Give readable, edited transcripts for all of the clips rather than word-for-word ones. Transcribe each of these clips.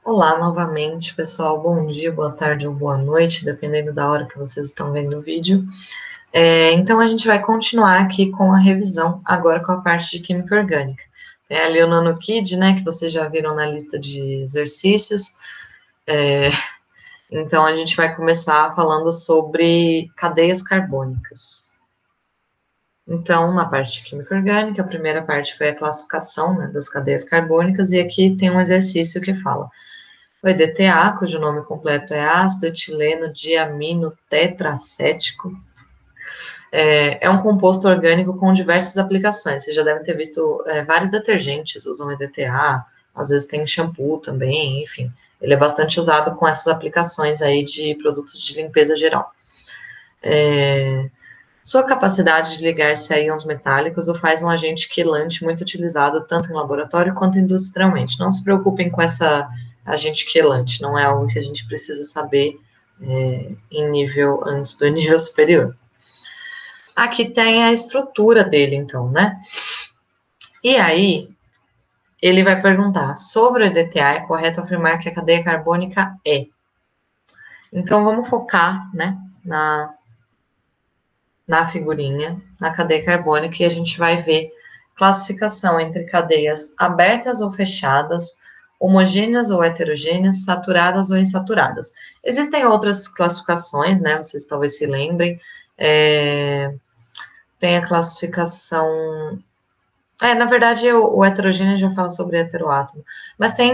Olá novamente, pessoal. Bom dia, boa tarde ou boa noite, dependendo da hora que vocês estão vendo o vídeo. Então, a gente vai continuar aqui com a revisão, agora com a parte de Química Orgânica. Tem ali o NanoKid, né, que vocês já viram na lista de exercícios. Então, a gente vai começar falando sobre cadeias carbônicas. Então, na parte de Química Orgânica, a primeira parte foi a classificação, né, das cadeias carbônicas, e aqui tem um exercício que fala: o EDTA, cujo nome completo é ácido etileno diamino tetracético, é um composto orgânico com diversas aplicações. Vocês já devem ter visto, vários detergentes usam EDTA, às vezes tem shampoo também, enfim. Ele é bastante usado com essas aplicações aí de produtos de limpeza geral. Sua capacidade de ligar-se a íons metálicos o faz um agente quelante muito utilizado tanto em laboratório quanto industrialmente. Não se preocupem com essa agente quelante, não é algo que a gente precisa saber em nível antes do nível superior. Aqui tem a estrutura dele, então, né? E aí, ele vai perguntar, sobre o EDTA, é correto afirmar que a cadeia carbônica é. Então, vamos focar, né, na figurinha, na cadeia carbônica, e a gente vai ver classificação entre cadeias abertas ou fechadas, homogêneas ou heterogêneas, saturadas ou insaturadas. Existem outras classificações, né? Vocês talvez se lembrem. Tem a classificação. Na verdade, o heterogêneo já fala sobre heteroátomo. Mas tem,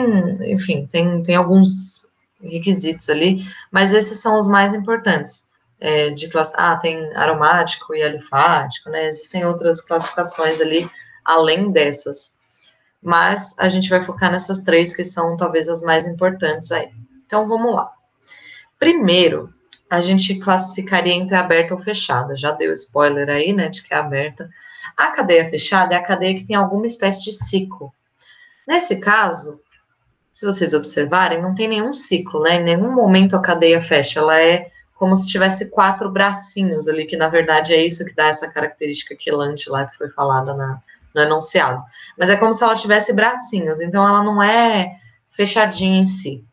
enfim, tem alguns requisitos ali, mas esses são os mais importantes. Tem aromático e alifático, né? Existem outras classificações ali, além dessas. Mas a gente vai focar nessas três que são talvez as mais importantes aí. Então, vamos lá. Primeiro, a gente classificaria entre aberta ou fechada. Já deu spoiler aí, né, de que é aberta. A cadeia fechada é a cadeia que tem alguma espécie de ciclo. Nesse caso, se vocês observarem, não tem nenhum ciclo, né? Em nenhum momento a cadeia fecha. Ela é como se tivesse 4 bracinhos ali, que na verdade é isso que dá essa característica quelante lá que foi falada no enunciado. Mas é como se ela tivesse bracinhos, então ela não é fechadinha em si.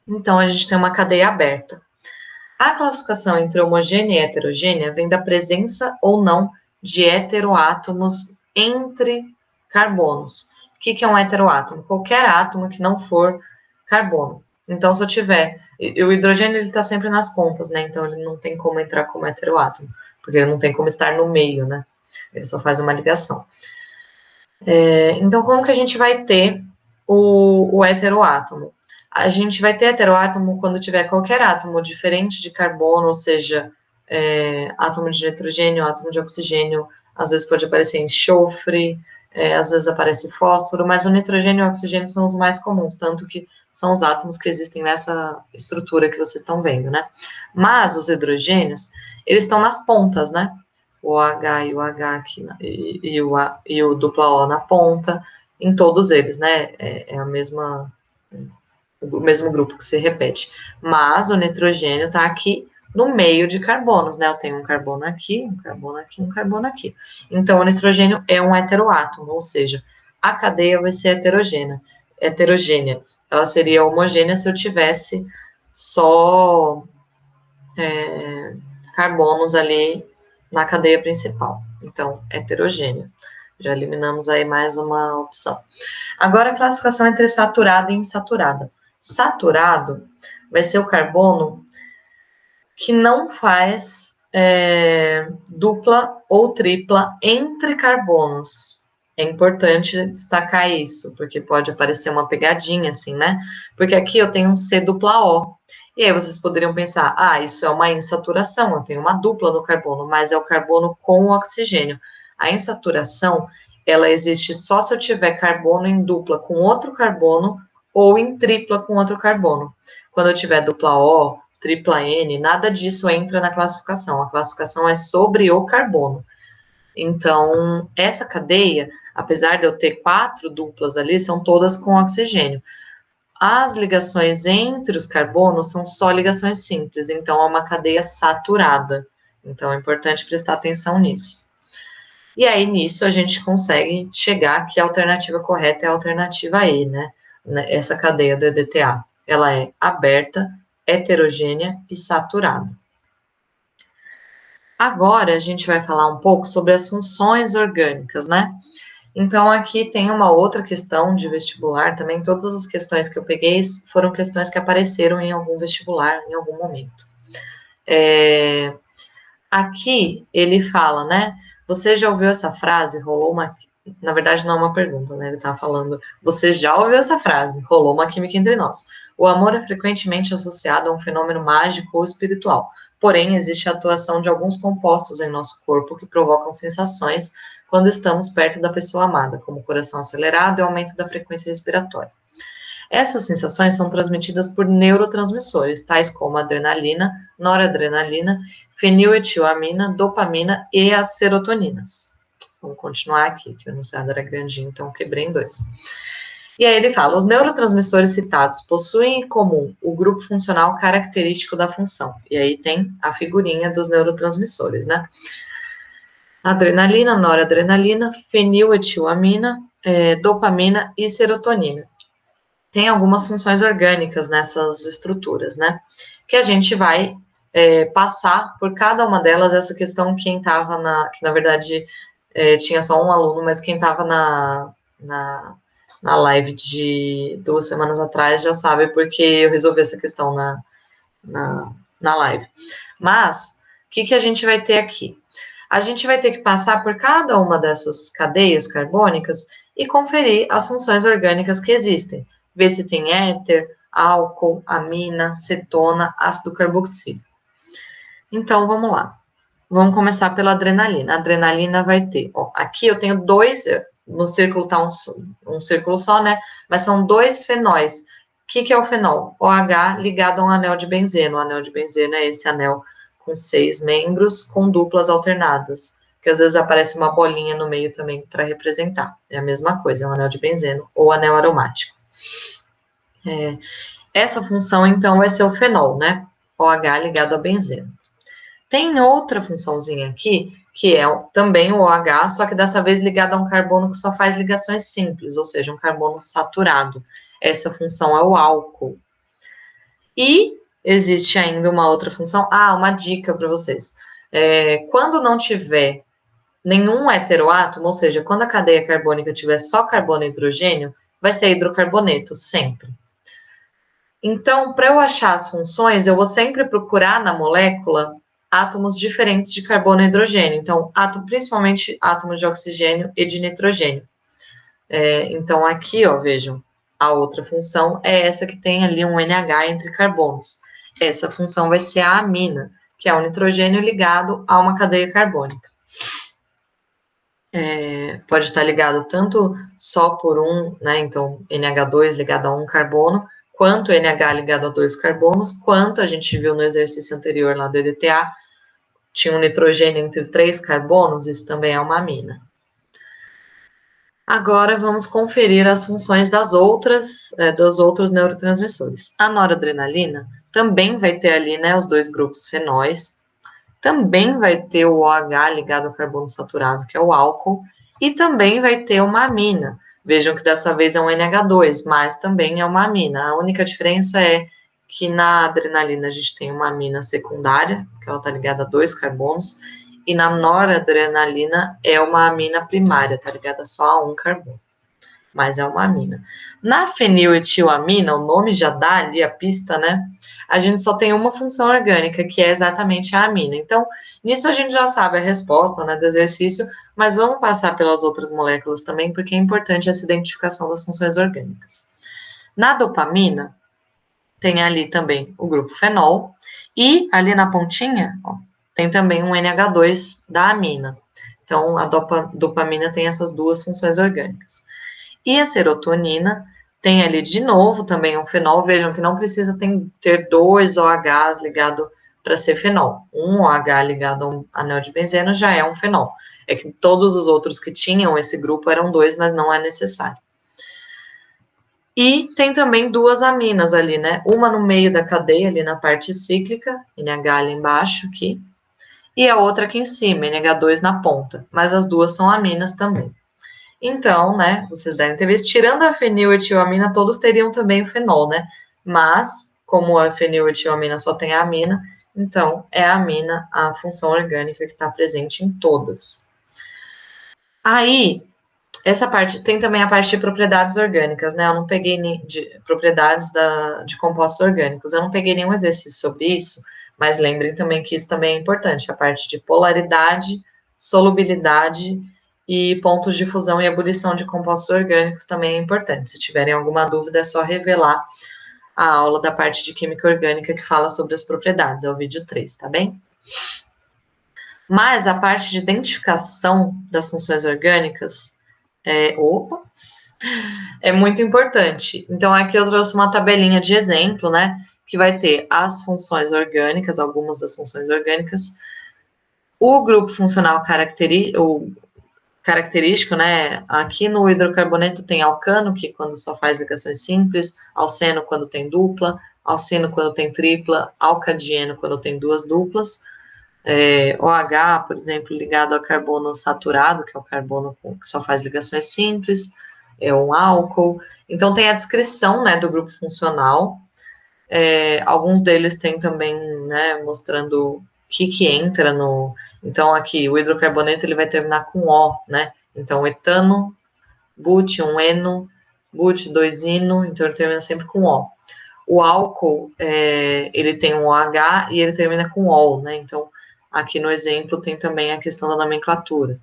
Então a gente tem uma cadeia aberta. A classificação entre homogênea e heterogênea vem da presença ou não de heteroátomos entre carbonos. O que é um heteroátomo? Qualquer átomo que não for carbono. Então, se eu tiver... O hidrogênio está sempre nas pontas, né? Então, ele não tem como entrar como heteroátomo, porque ele não tem como estar no meio, né? Ele só faz uma ligação. Então, como que a gente vai ter o heteroátomo? A gente vai ter heteroátomo quando tiver qualquer átomo diferente de carbono, ou seja, átomo de nitrogênio, átomo de oxigênio, às vezes pode aparecer enxofre, às vezes aparece fósforo, mas o nitrogênio e o oxigênio são os mais comuns, tanto que são os átomos que existem nessa estrutura que vocês estão vendo, né? Mas os hidrogênios, eles estão nas pontas, né? O H e o H aqui, e o dupla O na ponta, em todos eles, né? O mesmo grupo que se repete. Mas o nitrogênio está aqui no meio de carbonos, né? Eu tenho um carbono aqui, um carbono aqui, um carbono aqui. Então, o nitrogênio é um heteroátomo, ou seja, a cadeia vai ser heterogênea. Ela seria homogênea se eu tivesse só carbonos ali na cadeia principal. Então, heterogênea. Já eliminamos aí mais uma opção. Agora, a classificação entre saturada e insaturada. Saturado vai ser o carbono que não faz dupla ou tripla entre carbonos. É importante destacar isso, porque pode aparecer uma pegadinha assim, né? Porque aqui eu tenho um C dupla O. E aí vocês poderiam pensar, isso é uma insaturação, eu tenho uma dupla no carbono, mas é o carbono com o oxigênio. A insaturação, ela existe só se eu tiver carbono em dupla com outro carbono ou em tripla com outro carbono. Quando eu tiver dupla O, tripla N, nada disso entra na classificação. A classificação é sobre o carbono. Então, essa cadeia, apesar de eu ter 4 duplas ali, são todas com oxigênio. As ligações entre os carbonos são só ligações simples, então é uma cadeia saturada. Então, é importante prestar atenção nisso. E aí, nisso, a gente consegue chegar que a alternativa correta é a alternativa E, né? né, essa cadeia do EDTA, ela é aberta, heterogênea e saturada. Agora a gente vai falar um pouco sobre as funções orgânicas, né? Então aqui tem uma outra questão de vestibular também, todas as questões que eu peguei foram questões que apareceram em algum vestibular em algum momento. Aqui ele fala, né? Você já ouviu essa frase? Rolou uma. Na verdade, não é uma pergunta, né? Ele tá falando. Você já ouviu essa frase? Rolou uma química entre nós. O amor é frequentemente associado a um fenômeno mágico ou espiritual. Porém, existe a atuação de alguns compostos em nosso corpo que provocam sensações quando estamos perto da pessoa amada, como coração acelerado e aumento da frequência respiratória. Essas sensações são transmitidas por neurotransmissores, tais como adrenalina, noradrenalina, feniletilamina, dopamina e as serotoninas. Vamos continuar aqui, que o enunciado era grandinho, então quebrei em dois. E aí ele fala, os neurotransmissores citados possuem em comum o grupo funcional característico da função. E aí tem a figurinha dos neurotransmissores, né? Adrenalina, noradrenalina, feniletilamina, dopamina e serotonina. Tem algumas funções orgânicas nessas estruturas, né? Que a gente vai passar por cada uma delas, essa questão quem estava que na verdade tinha só um aluno, mas quem estava na live de 2 semanas atrás já sabe porque eu resolvi essa questão na live. Mas, o que a gente vai ter aqui? A gente vai ter que passar por cada uma dessas cadeias carbônicas e conferir as funções orgânicas que existem. Ver se tem éter, álcool, amina, cetona, ácido carboxílico. Então, vamos lá. Vamos começar pela adrenalina. A adrenalina vai ter, ó, aqui eu tenho dois, no círculo tá um círculo só, né? Mas são 2 fenóis. O que é o fenol? OH ligado a um anel de benzeno. O anel de benzeno é esse anel com 6 membros com duplas alternadas, que às vezes aparece uma bolinha no meio também para representar. É a mesma coisa, é um anel de benzeno ou anel aromático. Essa função, então, vai ser o fenol, né? OH ligado a benzeno. Tem outra funçãozinha aqui, que é também o OH, só que dessa vez ligado a um carbono que só faz ligações simples, ou seja, um carbono saturado. Essa função é o álcool. E existe ainda uma outra função. Uma dica para vocês. Quando não tiver nenhum heteroátomo, ou seja, quando a cadeia carbônica tiver só carbono e hidrogênio, vai ser hidrocarboneto, sempre. Então, para eu achar as funções, eu vou sempre procurar na molécula átomos diferentes de carbono e hidrogênio. Então, principalmente átomos de oxigênio e de nitrogênio. Então, aqui, ó, vejam, a outra função é essa que tem ali um NH entre carbonos. Essa função vai ser a amina, que é o nitrogênio ligado a uma cadeia carbônica. Pode estar ligado tanto só por um, né? Então, NH2 ligado a um carbono, quanto NH ligado a 2 carbonos, quanto a gente viu no exercício anterior lá do EDTA, tinha um nitrogênio entre 3 carbonos, isso também é uma amina. Agora vamos conferir as funções dos outros neurotransmissores. A noradrenalina também vai ter ali, né, os 2 grupos fenóis, também vai ter o OH ligado ao carbono saturado, que é o álcool, e também vai ter uma amina. Vejam que dessa vez é um NH2, mas também é uma amina. A única diferença é que na adrenalina a gente tem uma amina secundária, que ela está ligada a 2 carbonos, e na noradrenalina é uma amina primária, está ligada só a um carbono, mas é uma amina. Na feniletilamina, o nome já dá ali a pista, né? A gente só tem uma função orgânica, que é exatamente a amina. Então, nisso a gente já sabe a resposta, né, do exercício, mas vamos passar pelas outras moléculas também, porque é importante essa identificação das funções orgânicas. Na dopamina, tem ali também o grupo fenol, e ali na pontinha, ó, tem também um NH2 da amina. Então, a dopamina tem essas 2 funções orgânicas. E a serotonina tem ali de novo também um fenol. Vejam que não precisa ter 2 OHs ligados para ser fenol. Um OH ligado a um anel de benzeno já é um fenol. É que todos os outros que tinham esse grupo eram 2, mas não é necessário. E tem também 2 aminas ali, né? Uma no meio da cadeia, ali na parte cíclica, NH ali embaixo, aqui. E a outra aqui em cima, NH2 na ponta. Mas as 2 são aminas também. Então, né, vocês devem ter visto, tirando a feniletilamina, todos teriam também o fenol, né? Mas, como a feniletilamina só tem a amina, então é a amina a função orgânica que está presente em todas. Aí, essa parte, tem também a parte de propriedades orgânicas, né? Eu não peguei de propriedades de compostos orgânicos, eu não peguei nenhum exercício sobre isso, mas lembrem também que isso também é importante, a parte de polaridade, solubilidade e pontos de fusão e ebulição de compostos orgânicos também é importante. Se tiverem alguma dúvida, é só revelar a aula da parte de química orgânica que fala sobre as propriedades, é o vídeo 3, tá bem? Mas a parte de identificação das funções orgânicas é muito importante. Então, aqui eu trouxe uma tabelinha de exemplo, né? Que vai ter as funções orgânicas, algumas das funções orgânicas, o grupo funcional característico, né? Aqui no hidrocarboneto tem alcano, que quando só faz ligações simples, alceno quando tem dupla, alcino quando tem tripla, alcadieno quando tem duas duplas. OH, por exemplo, ligado a carbono saturado, que é o carbono que só faz ligações simples, é um álcool. Então, tem a descrição, né, do grupo funcional. Alguns deles têm também, né, mostrando o que entra no... Então, aqui, o hidrocarboneto, ele vai terminar com O, né? Então, etano, but, um eno, but, dois ino, então ele termina sempre com O. O álcool, ele tem um OH e ele termina com OL, né? Então, aqui no exemplo tem também a questão da nomenclatura.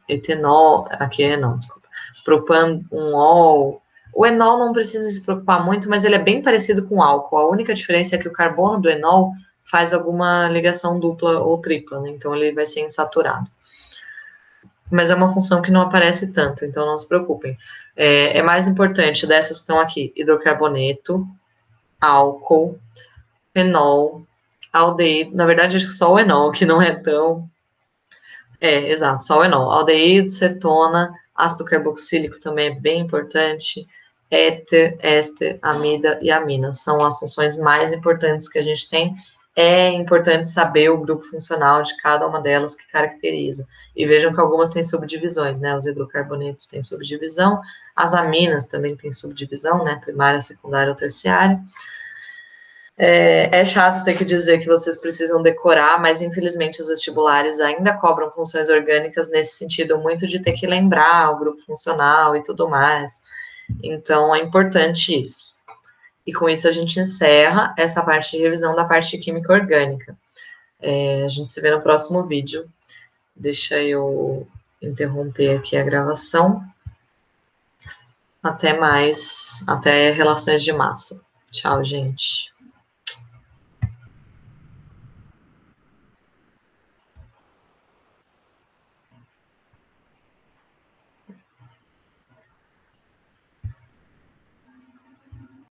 Etenol, aqui é enol, desculpa. Propan, um ol. O enol não precisa se preocupar muito, mas ele é bem parecido com o álcool. A única diferença é que o carbono do enol faz alguma ligação dupla ou tripla, né? Então ele vai ser insaturado. Mas é uma função que não aparece tanto, então não se preocupem. É mais importante dessas que estão aqui: hidrocarboneto, álcool, fenol, aldeído. Na verdade, acho que só o enol, que não é tão. Exato, só o enol. Aldeído, cetona, ácido carboxílico também é bem importante. Éter, éster, amida e amina são as funções mais importantes que a gente tem. É importante saber o grupo funcional de cada uma delas que caracteriza. E vejam que algumas têm subdivisões, né? Os hidrocarbonetos têm subdivisão, as aminas também têm subdivisão, né? Primária, secundária ou terciária. É chato ter que dizer que vocês precisam decorar, mas infelizmente os vestibulares ainda cobram funções orgânicas nesse sentido, muito de ter que lembrar o grupo funcional e tudo mais. Então é importante isso. E com isso a gente encerra essa parte de revisão da parte de química orgânica. A gente se vê no próximo vídeo. Deixa eu interromper aqui a gravação. Até mais, até relações de massa. Tchau, gente.